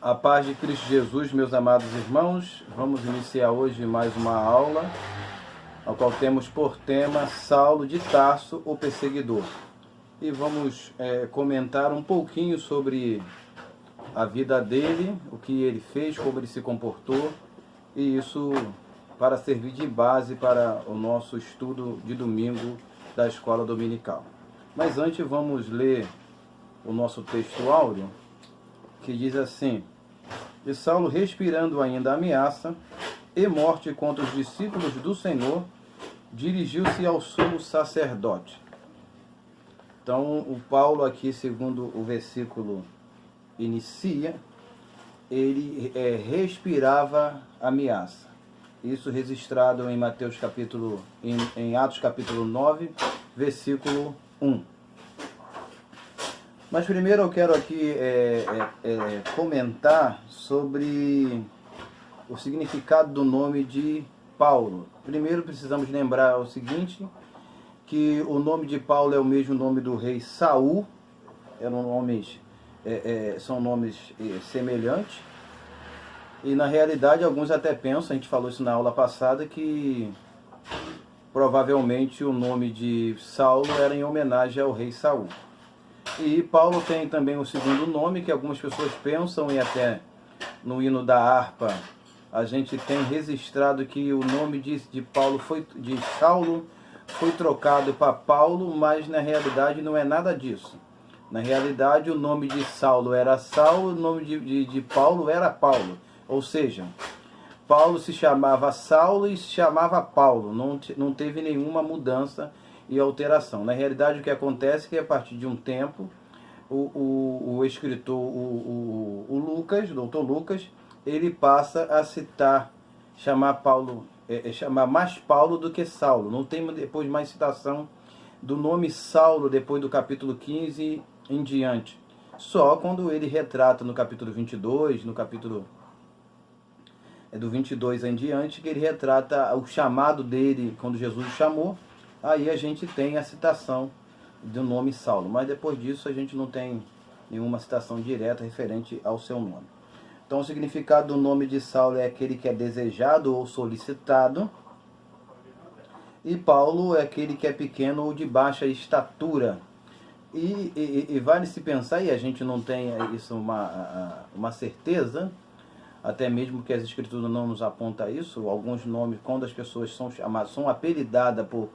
A paz de Cristo Jesus, meus amados irmãos, vamos iniciar hoje mais uma aula, ao qual temos por tema Saulo de Tarso, o perseguidor. E vamos comentar um pouquinho sobre a vida dele, o que ele fez, como ele se comportou, e isso para servir de base para o nosso estudo de domingo da escola dominical. Mas antes vamos ler o nosso texto áureo, que diz assim: E Saulo, respirando ainda ameaça e morte contra os discípulos do Senhor, dirigiu-se ao sumo sacerdote. Então, o Paulo aqui, segundo o versículo inicia, ele respirava ameaça. Isso registrado em Mateus capítulo, em Atos capítulo 9, versículo 1. Mas primeiro eu quero aqui comentar sobre o significado do nome de Paulo. Primeiro precisamos lembrar o seguinte, que o nome de Paulo é o mesmo nome do rei Saul, são nomes semelhantes, e na realidade alguns até pensam, a gente falou isso na aula passada, que provavelmente o nome de Saulo era em homenagem ao rei Saul. E Paulo tem também um segundo nome, que algumas pessoas pensam, e até no hino da harpa a gente tem registrado que o nome de Saulo foi trocado para Paulo, mas na realidade não é nada disso. Na realidade o nome de Saulo era Saulo, o nome de Paulo era Paulo. Ou seja, Paulo se chamava Saulo e se chamava Paulo, não teve nenhuma mudança e alteração. Na realidade, o que acontece é que a partir de um tempo, o escritor, o Lucas, o doutor Lucas, ele passa a chamar mais Paulo do que Saulo. Não tem depois mais citação do nome Saulo depois do capítulo 15 em diante. Só quando ele retrata no capítulo 22, no capítulo do 22 em diante, que ele retrata o chamado dele quando Jesus o chamou. Aí a gente tem a citação do nome Saulo, mas depois disso a gente não tem nenhuma citação direta referente ao seu nome. Então o significado do nome de Saulo é aquele que é desejado ou solicitado, e Paulo é aquele que é pequeno ou de baixa estatura. E vale se pensar, e a gente não tem isso uma certeza, até mesmo que as escrituras não nos apontam isso, alguns nomes, quando as pessoas são apelidadas por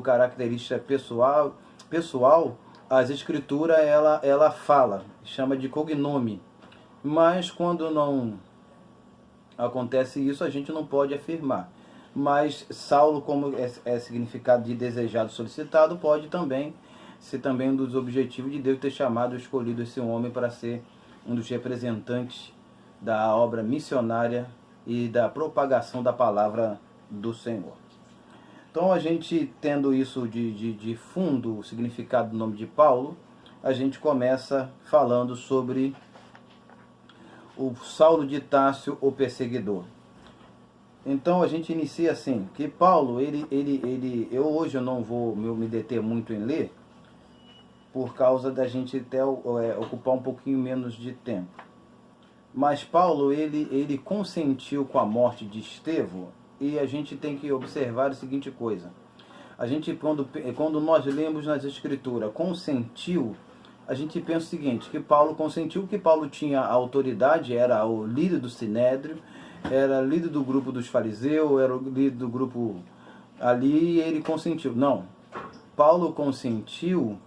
característica pessoal, as escrituras ela fala, chama de cognome. Mas quando não acontece isso, a gente não pode afirmar. Mas Saulo, como é significado de desejado, solicitado, pode também ser também um dos objetivos de Deus ter chamado, escolhido esse homem para ser um dos representantes da obra missionária e da propagação da palavra do Senhor. Então, a gente tendo isso de fundo, o significado do nome de Paulo, a gente começa falando sobre o Saulo de Tarso, o perseguidor. Então, a gente inicia assim, que Paulo, hoje eu não vou me deter muito em ler, por causa da gente até ocupar um pouquinho menos de tempo. Mas Paulo, ele consentiu com a morte de Estevão. E a gente tem que observar a seguinte coisa. A gente, quando nós lemos nas escrituras, consentiu, a gente pensa o seguinte, que Paulo consentiu, que Paulo tinha autoridade, era o líder do Sinédrio, era líder do grupo dos fariseus, era o líder do grupo ali, e ele consentiu. Não. Paulo consentiu,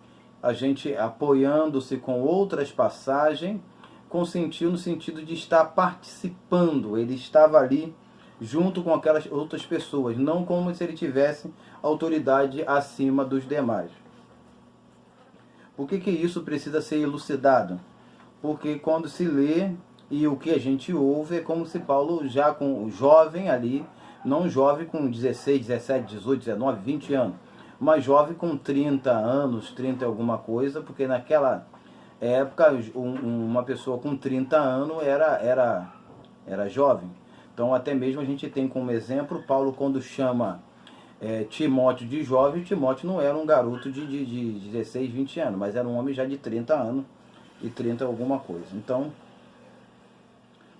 a gente apoiando-se com outras passagens, consentiu no sentido de estar participando, ele estava ali junto com aquelas outras pessoas, não como se ele tivesse autoridade acima dos demais. Por que isso precisa ser elucidado? Porque quando se lê e o que a gente ouve é como se Paulo já com jovem ali, não jovem com 16, 17, 18, 19, 20 anos, mas jovem com 30 anos, 30 alguma coisa, porque naquela época uma pessoa com 30 anos era jovem. Então, até mesmo a gente tem como exemplo, Paulo quando chama Timóteo de jovem, Timóteo não era um garoto de 16, 20 anos, mas era um homem já de 30 anos e 30 alguma coisa. Então,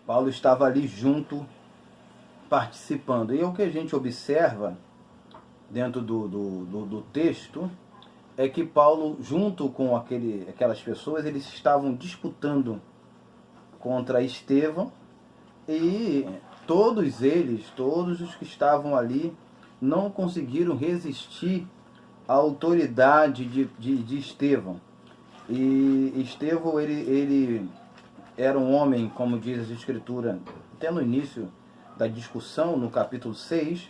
Paulo estava ali junto, participando. E o que a gente observa dentro do texto é que Paulo, junto com aquelas pessoas, eles estavam disputando contra Estevão, e todos eles, todos os que estavam ali, não conseguiram resistir à autoridade de Estevão. E Estevão, ele era um homem, como diz a Escritura, até no início da discussão, no capítulo 6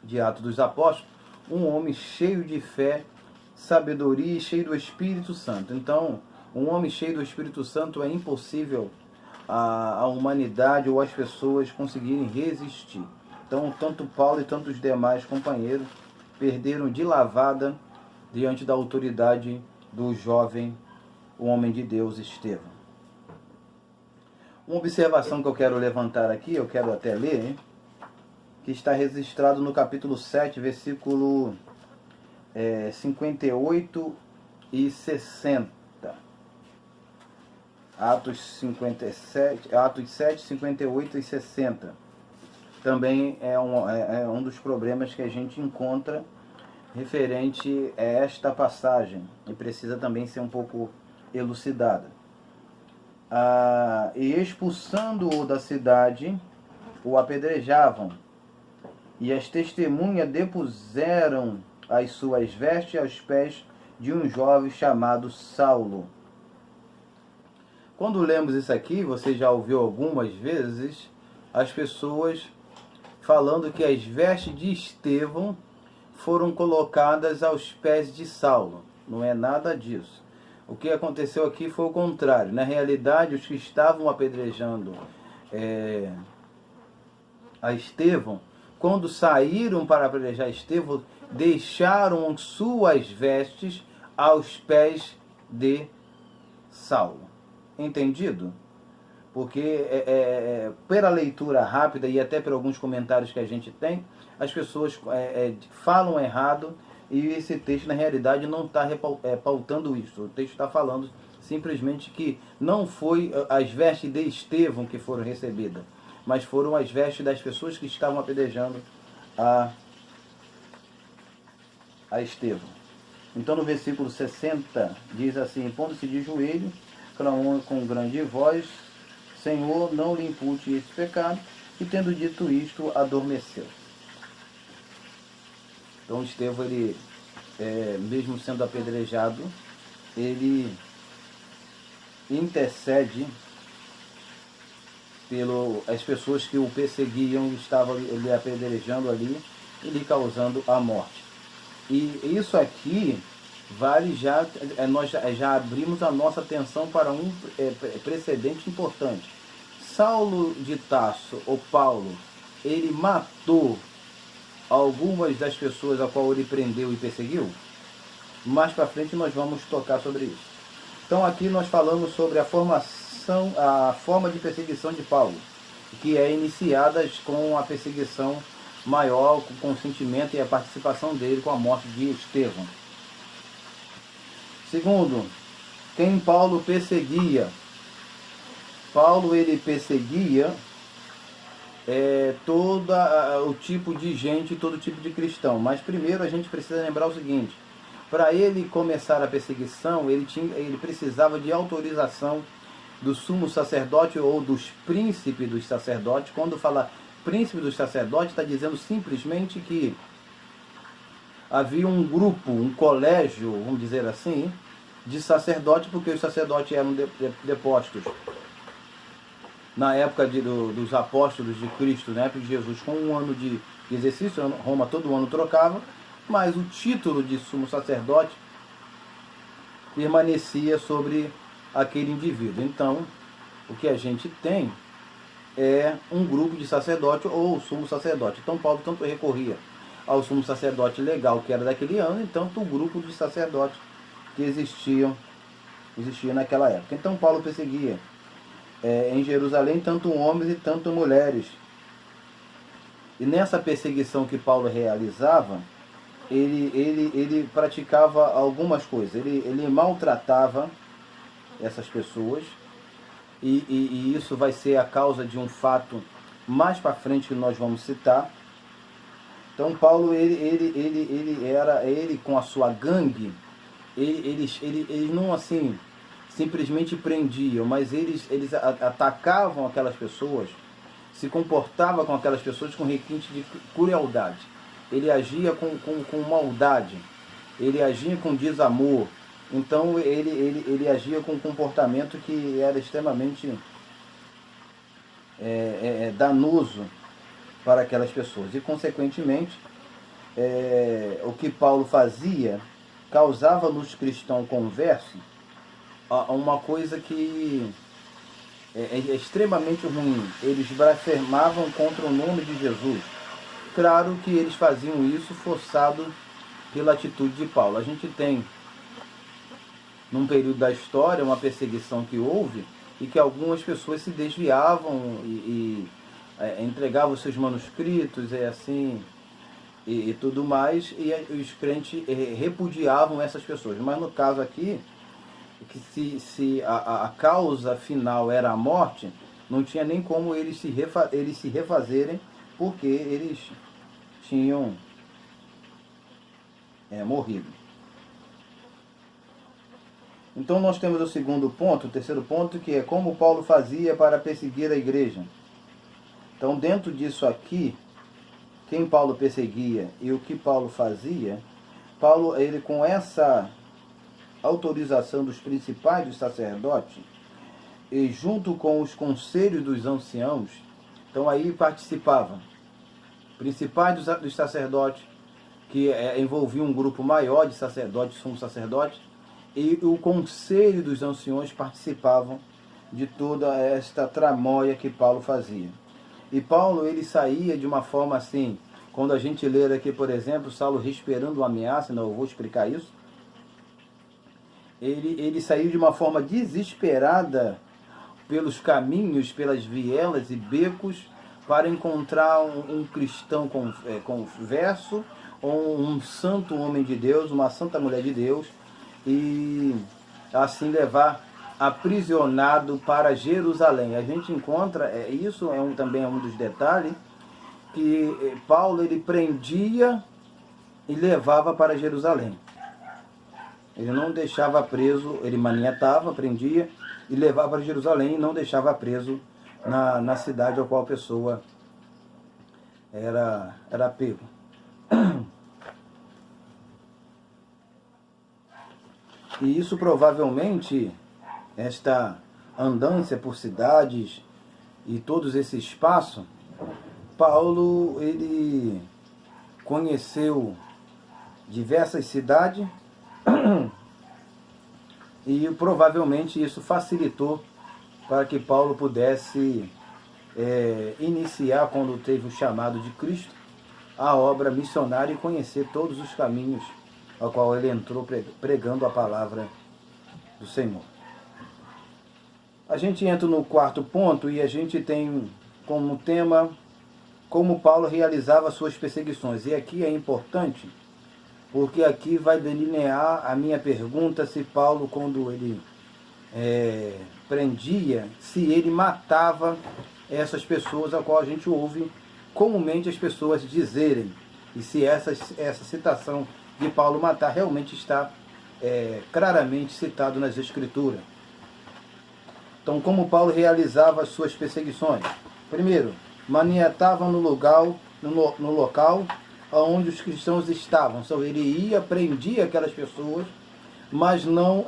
de Atos dos Apóstolos, um homem cheio de fé, sabedoria e cheio do Espírito Santo. Então, um homem cheio do Espírito Santo é impossível a humanidade ou as pessoas conseguirem resistir. Então, tanto Paulo e tantos demais companheiros perderam de lavada diante da autoridade do jovem, o homem de Deus, Estevão. Uma observação que eu quero levantar aqui, eu quero até ler, hein, que está registrado no capítulo 7, versículo 58 e 60. Atos 7, 58 e 60. Também é um dos problemas que a gente encontra referente a esta passagem, e precisa também ser um pouco elucidada. E expulsando-o da cidade, o apedrejavam, e as testemunhas depuseram as suas vestes aos pés de um jovem chamado Saulo. Quando lemos isso aqui, você já ouviu algumas vezes as pessoas falando que as vestes de Estevão foram colocadas aos pés de Saulo. Não é nada disso. O que aconteceu aqui foi o contrário. Na realidade, os que estavam apedrejando a Estevão, quando saíram para apedrejar Estevão, deixaram suas vestes aos pés de Saulo. Entendido? Porque pela leitura rápida e até por alguns comentários que a gente tem, as pessoas falam errado, e esse texto na realidade não está pautando isso. O texto está falando simplesmente que não foi as vestes de Estevão que foram recebidas, mas foram as vestes das pessoas que estavam apedrejando a Estevão. Então no versículo 60 diz assim: pondo-se de joelho, clamou com grande voz: Senhor, não lhe impute esse pecado. E tendo dito isto, adormeceu. Então Estevão, ele, mesmo sendo apedrejado, ele intercede pelas pessoas que o perseguiam, estavam lhe apedrejando ali e lhe causando a morte. E isso aqui vale nós já abrimos a nossa atenção para um precedente importante. Saulo de Tarso, ou Paulo, ele matou algumas das pessoas a qual ele prendeu e perseguiu? Mais para frente nós vamos tocar sobre isso. Então aqui nós falamos sobre a forma de perseguição de Paulo, que é iniciada com a perseguição maior, com o consentimento e a participação dele com a morte de Estevão. Segundo, quem Paulo perseguia? Paulo, ele perseguia todo o tipo de gente, todo tipo de cristão. Mas primeiro a gente precisa lembrar o seguinte: para ele começar a perseguição, ele precisava de autorização do sumo sacerdote ou dos príncipes dos sacerdotes. Quando fala príncipe dos sacerdotes, está dizendo simplesmente que havia um grupo, um colégio, vamos dizer assim, de sacerdotes, porque os sacerdotes eram depostos na época dos apóstolos de Cristo, na época de Jesus, com um ano de exercício. Roma todo ano trocava, mas o título de sumo sacerdote permanecia sobre aquele indivíduo. Então, o que a gente tem é um grupo de sacerdote ou sumo sacerdote. Então Paulo tanto recorria ao sumo sacerdote legal, que era daquele ano, e tanto o grupo de sacerdotes que existia naquela época. Então Paulo perseguia em Jerusalém tanto homens e tanto mulheres. E nessa perseguição que Paulo realizava, ele praticava algumas coisas. Ele maltratava essas pessoas, e isso vai ser a causa de um fato mais para frente que nós vamos citar. Então Paulo, ele com a sua gangue, eles não assim simplesmente prendiam, mas eles atacavam aquelas pessoas, se comportava com aquelas pessoas com requinte de crueldade. Ele agia com maldade, ele agia com desamor. Então ele agia com um comportamento que era extremamente danoso para aquelas pessoas. E consequentemente, o que Paulo fazia causava nos cristãos conversos uma coisa que é extremamente ruim. Eles blasfemavam contra o nome de Jesus. Claro que eles faziam isso forçado pela atitude de Paulo. A gente tem, num período da história, uma perseguição que houve e que algumas pessoas se desviavam e entregavam seus manuscritos e tudo mais, e os crentes repudiavam essas pessoas. Mas no caso aqui, que se a causa final era a morte, não tinha nem como eles se refazerem, porque eles tinham morrido. Então nós temos o segundo ponto, o terceiro ponto, que é como Paulo fazia para perseguir a igreja. Então dentro disso aqui, quem Paulo perseguia e o que Paulo fazia, Paulo, ele com essa autorização dos principais dos sacerdotes, e junto com os conselhos dos anciãos, então aí participavam principais dos sacerdotes, que envolvia um grupo maior de sacerdotes, sumos sacerdotes, e o conselho dos anciões participavam de toda esta tramóia que Paulo fazia. E Paulo, ele saía de uma forma assim, quando a gente ler aqui, por exemplo, Saulo respirando uma ameaça, não, eu vou explicar isso, ele saiu de uma forma desesperada pelos caminhos, pelas vielas e becos, para encontrar um cristão converso, ou um santo homem de Deus, uma santa mulher de Deus, e assim levar aprisionado para Jerusalém. A gente encontra, isso também é um dos detalhes, que Paulo ele prendia e levava para Jerusalém. Ele não deixava preso, ele manietava, prendia e levava para Jerusalém, e não deixava preso na cidade a qual a pessoa era pego. E isso provavelmente, esta andância por cidades e todos esse espaço, Paulo ele conheceu diversas cidades e provavelmente isso facilitou para que Paulo pudesse iniciar, quando teve o chamado de Cristo, a obra missionária e conhecer todos os caminhos ao qual ele entrou pregando a palavra do Senhor. A gente entra no quarto ponto e a gente tem como tema como Paulo realizava suas perseguições. E aqui é importante, porque aqui vai delinear a minha pergunta se Paulo, quando ele prendia, se ele matava essas pessoas a qual a gente ouve comumente as pessoas dizerem, e se essa citação de Paulo matar realmente está claramente citado nas Escrituras. Então, como Paulo realizava as suas perseguições? Primeiro, manietava no local onde os cristãos estavam. Então, ele ia, prendia aquelas pessoas, mas não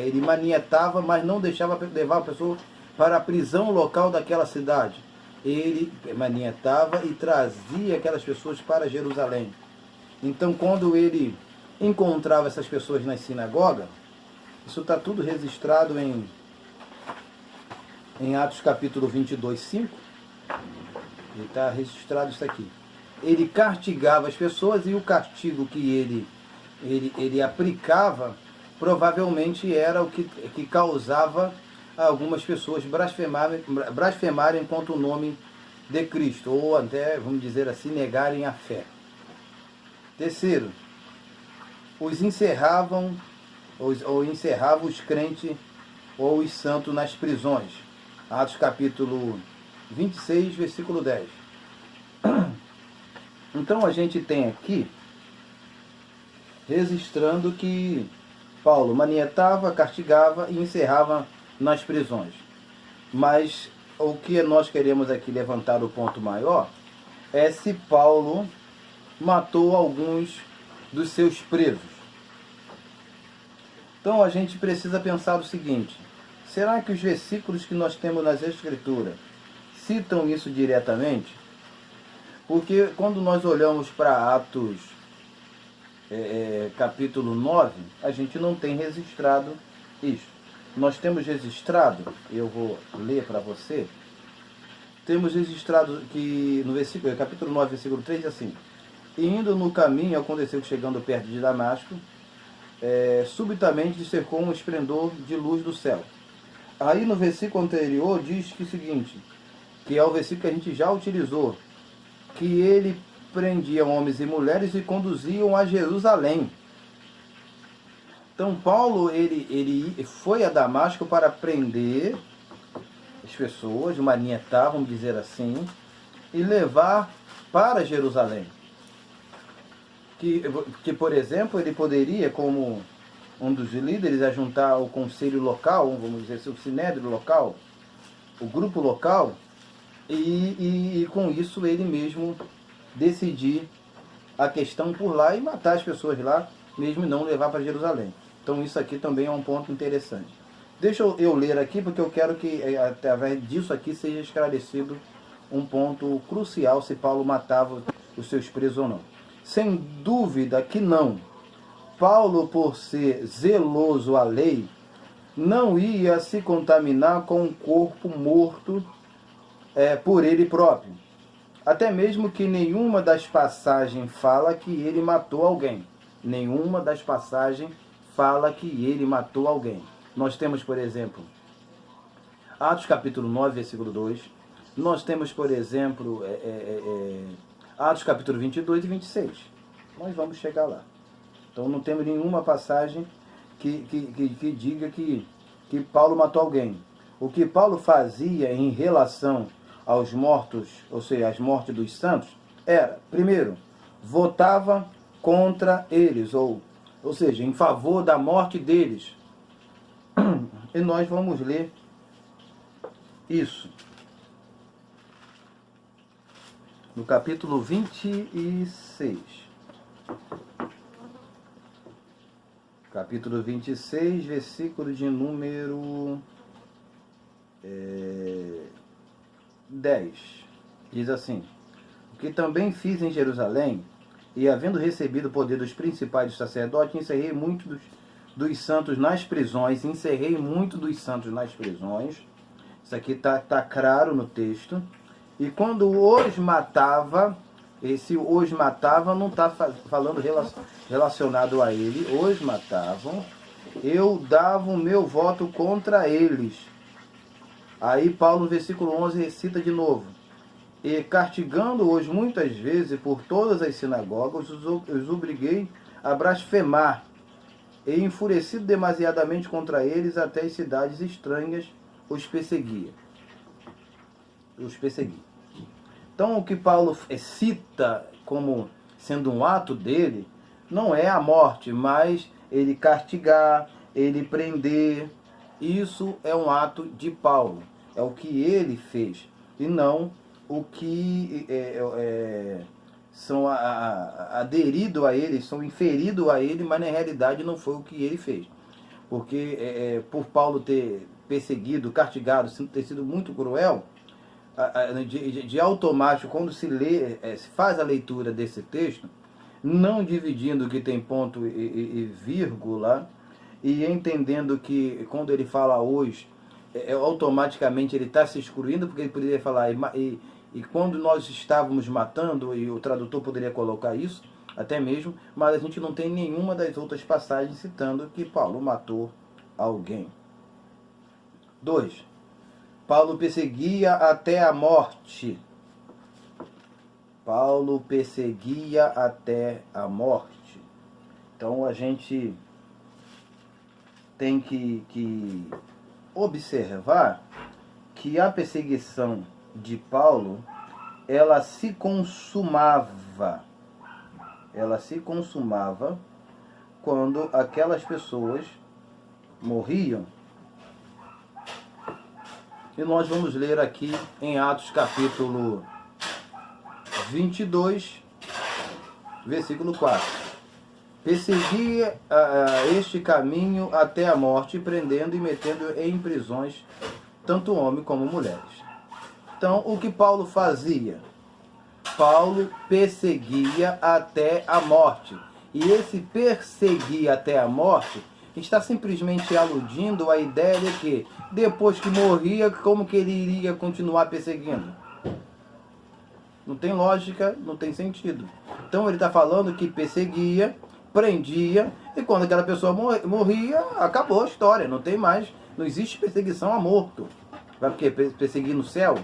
ele manietava, mas não deixava levar a pessoa para a prisão local daquela cidade. Ele manietava e trazia aquelas pessoas para Jerusalém. Então, quando ele encontrava essas pessoas nas sinagogas, isso está tudo registrado em Atos capítulo 22, 5, e está registrado isso aqui. Ele castigava as pessoas, e o castigo que ele aplicava provavelmente era o que causava algumas pessoas blasfemarem contra o nome de Cristo, ou até, vamos dizer assim, negarem a fé. Terceiro, encerrava os crentes ou os santos nas prisões. Atos capítulo 26, versículo 10. Então a gente tem aqui registrando que Paulo manietava, castigava e encerrava nas prisões. Mas o que nós queremos aqui levantar o ponto maior é se Paulo matou alguns dos seus presos. Então a gente precisa pensar o seguinte: será que os versículos que nós temos nas Escrituras citam isso diretamente? Porque quando nós olhamos para Atos capítulo 9, a gente não tem registrado isso. Nós temos registrado, eu vou ler para você, temos registrado que no versículo, capítulo 9, versículo 3, diz assim: e indo no caminho, aconteceu que chegando perto de Damasco, subitamente cercou um esplendor de luz do céu. Aí no versículo anterior diz que o seguinte, que é o versículo que a gente já utilizou, que ele prendia homens e mulheres e conduziam a Jerusalém. Então Paulo ele foi a Damasco para prender as pessoas, manietar, vamos dizer assim, e levar para Jerusalém. Que, por exemplo, ele poderia, como um dos líderes, ajuntar o conselho local, vamos dizer assim, o sinédrio local, o grupo local, e com isso ele mesmo decidir a questão por lá e matar as pessoas lá, mesmo não levar para Jerusalém. Então isso aqui também é um ponto interessante. Deixa eu ler aqui, porque eu quero que através disso aqui seja esclarecido um ponto crucial, se Paulo matava os seus presos ou não. Sem dúvida que não. Paulo, por ser zeloso à lei, não ia se contaminar com um corpo morto por ele próprio. Até mesmo que nenhuma das passagens fala que ele matou alguém. Nenhuma das passagens fala que ele matou alguém. Nós temos, por exemplo, Atos capítulo 9, versículo 2. Nós temos, por exemplo, Atos capítulo 22 e 26. Nós vamos chegar lá. Então não temos nenhuma passagem que diga que Paulo matou alguém. O que Paulo fazia em relação aos mortos, ou seja, as mortes dos santos, era, primeiro, votava contra eles, ou seja, em favor da morte deles. E nós vamos ler isso no capítulo 26. Capítulo 26, versículo de número 10. Diz assim: o que também fiz em Jerusalém, e havendo recebido o poder dos principais dos sacerdotes, encerrei muitos dos santos nas prisões. Encerrei muito dos santos nas prisões. Isso aqui está claro no texto. E quando os matava, esse os matava não está falando relacionado a ele, os matavam, eu dava o meu voto contra eles. Aí Paulo, no versículo 11, recita de novo: e castigando-os muitas vezes por todas as sinagogas, os obriguei a blasfemar, e enfurecido demasiadamente contra eles, até as cidades estranhas os perseguia. Então o que Paulo cita como sendo um ato dele, não é a morte, mas ele castigar, ele prender. Isso é um ato de Paulo, é o que ele fez, e não o que são aderidos a ele, são inferidos a ele, mas na realidade não foi o que ele fez. Porque por Paulo ter perseguido, castigado, ter sido muito cruel, de automático, quando se lê, se faz a leitura desse texto, não dividindo que tem ponto e vírgula, e entendendo que quando ele fala hoje, automaticamente ele está se excluindo, porque ele poderia falar, e quando nós estávamos matando, e o tradutor poderia colocar isso, até mesmo, mas a gente não tem nenhuma das outras passagens citando que Paulo matou alguém. 2. Paulo perseguia até a morte. Paulo perseguia até a morte. Então a gente tem que observar que a perseguição de Paulo, ela se consumava quando aquelas pessoas morriam. E nós vamos ler aqui em Atos capítulo 22, versículo 4. Perseguia este caminho até a morte, prendendo e metendo em prisões tanto homens como mulheres. Então, o que Paulo fazia? Paulo perseguia até a morte. E esse perseguir até a morte está simplesmente aludindo à ideia de que, depois que morria, como que ele iria continuar perseguindo? Não tem lógica, não tem sentido. Então ele está falando que perseguia, prendia, e quando aquela pessoa morria, acabou a história, não tem mais, não existe perseguição a morto. Vai o quê? Perseguir no céu?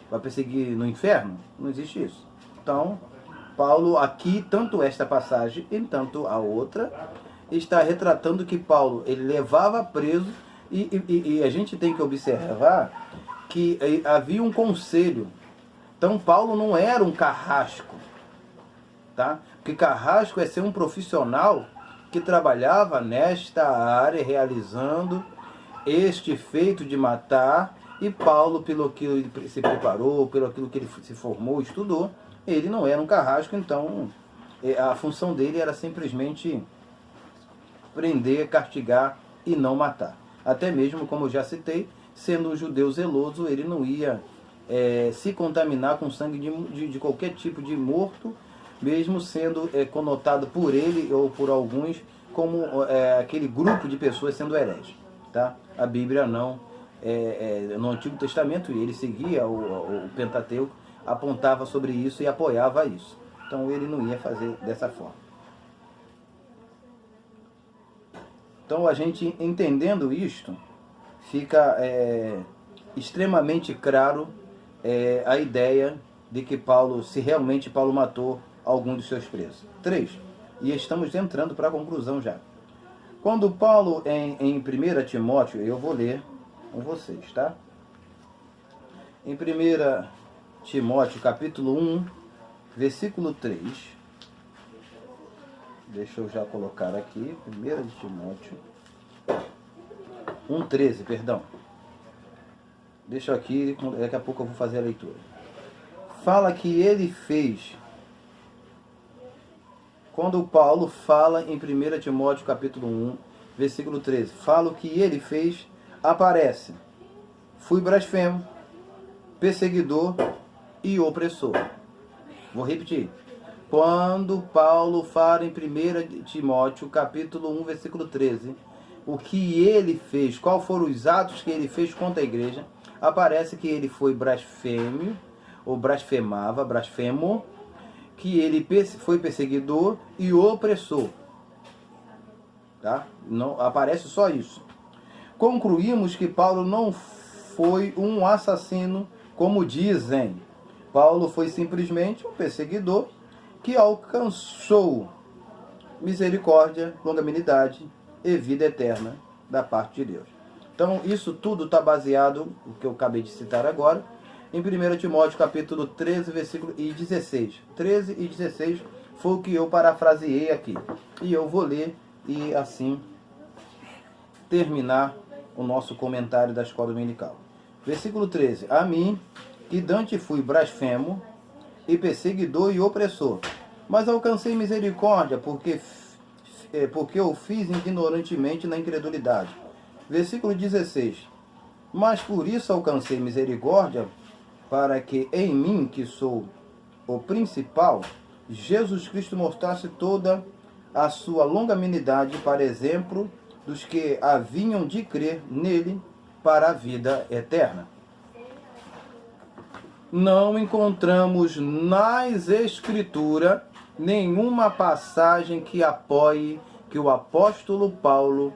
Vai perseguir no inferno? Não existe isso. Então, Paulo aqui, tanto esta passagem e tanto a outra, está retratando que Paulo, ele levava preso, e a gente tem que observar que havia um conselho. Então Paulo não era um carrasco, tá? Porque carrasco é ser um profissional que trabalhava nesta área, realizando este feito de matar, e Paulo, pelo que ele se preparou, pelo aquilo que ele se formou, estudou, ele não era um carrasco. Então a função dele era simplesmente prender, castigar e não matar. Até mesmo, como eu já citei, sendo um judeu zeloso, ele não ia se contaminar com sangue de qualquer tipo de morto, mesmo sendo conotado por ele ou por alguns como aquele grupo de pessoas sendo hereges. Tá? A Bíblia não, no Antigo Testamento, e ele seguia o Pentateuco, apontava sobre isso e apoiava isso. Então ele não ia fazer dessa forma. Então a gente entendendo isto, fica extremamente claro a ideia de que Paulo, se realmente Paulo matou algum dos seus presos. 3. E estamos entrando para a conclusão já. Quando Paulo, em 1 Timóteo, eu vou ler com vocês, tá? Em 1 Timóteo, capítulo 1, versículo 3. Deixa eu já colocar aqui, 1 Timóteo 1,13, perdão. Deixa aqui, daqui a pouco eu vou fazer a leitura. Fala que ele fez, quando Paulo fala em 1 Timóteo capítulo 1, versículo 13, fala o que ele fez, aparece: fui blasfemo, perseguidor e opressor. Vou repetir. Quando Paulo fala em 1 Timóteo capítulo 1, versículo 13, o que ele fez, quais foram os atos que ele fez contra a igreja, aparece que ele foi blasfemo, ou blasfemo, que ele foi perseguidor e opressor. Tá? Não, aparece só isso. Concluímos que Paulo não foi um assassino, como dizem. Paulo foi simplesmente um perseguidor que alcançou misericórdia, longanimidade e vida eterna da parte de Deus. Então, isso tudo está baseado, o que eu acabei de citar agora, em 1 Timóteo capítulo 13, versículo 16. 13 e 16 foi o que eu parafraseei aqui. E eu vou ler e assim terminar o nosso comentário da escola dominical. Versículo 13. A mim, que dante fui blasfemo e perseguidor e opressor, mas alcancei misericórdia, porque eu fiz ignorantemente na incredulidade. Versículo 16. Mas por isso alcancei misericórdia, para que em mim, que sou o principal, Jesus Cristo mostrasse toda a sua longanimidade, para exemplo dos que haviam de crer nele para a vida eterna. Não encontramos nas Escrituras nenhuma passagem que apoie que o apóstolo Paulo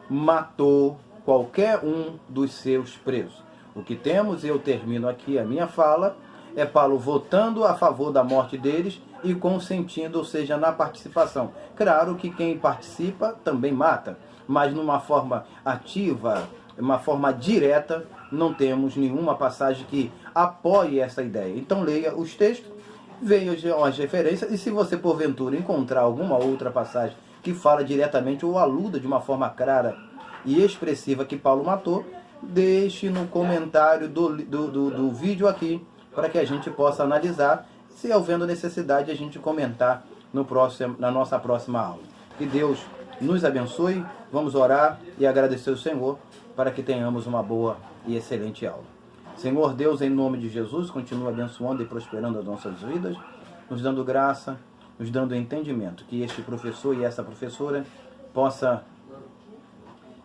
matou qualquer um dos seus presos. O que temos, e eu termino aqui a minha fala, é Paulo votando a favor da morte deles e consentindo, ou seja, na participação. Claro que quem participa também mata, mas numa forma ativa, uma forma direta, não temos nenhuma passagem que apoie essa ideia. Então leia os textos, veja as referências, e se você porventura encontrar alguma outra passagem que fala diretamente ou aluda de uma forma clara e expressiva que Paulo matou, deixe no comentário do vídeo aqui, para que a gente possa analisar, se havendo necessidade a gente comentar na nossa próxima aula. Que Deus nos abençoe, vamos orar e agradecer ao Senhor para que tenhamos uma boa e excelente aula. Senhor Deus, em nome de Jesus, continua abençoando e prosperando as nossas vidas, nos dando graça, nos dando entendimento, que este professor e essa professora possa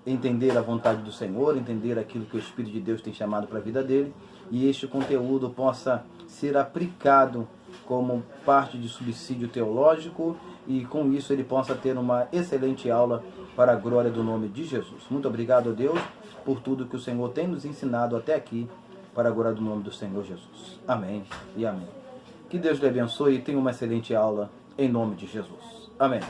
entender a vontade do Senhor, entender aquilo que o Espírito de Deus tem chamado para a vida dele, e este conteúdo possa ser aplicado como parte de subsídio teológico, e com isso ele possa ter uma excelente aula para a glória do nome de Jesus. Muito obrigado a Deus por tudo que o Senhor tem nos ensinado até aqui, para a glória do nome do Senhor Jesus. Amém e amém. Que Deus lhe abençoe e tenha uma excelente aula em nome de Jesus. Amém.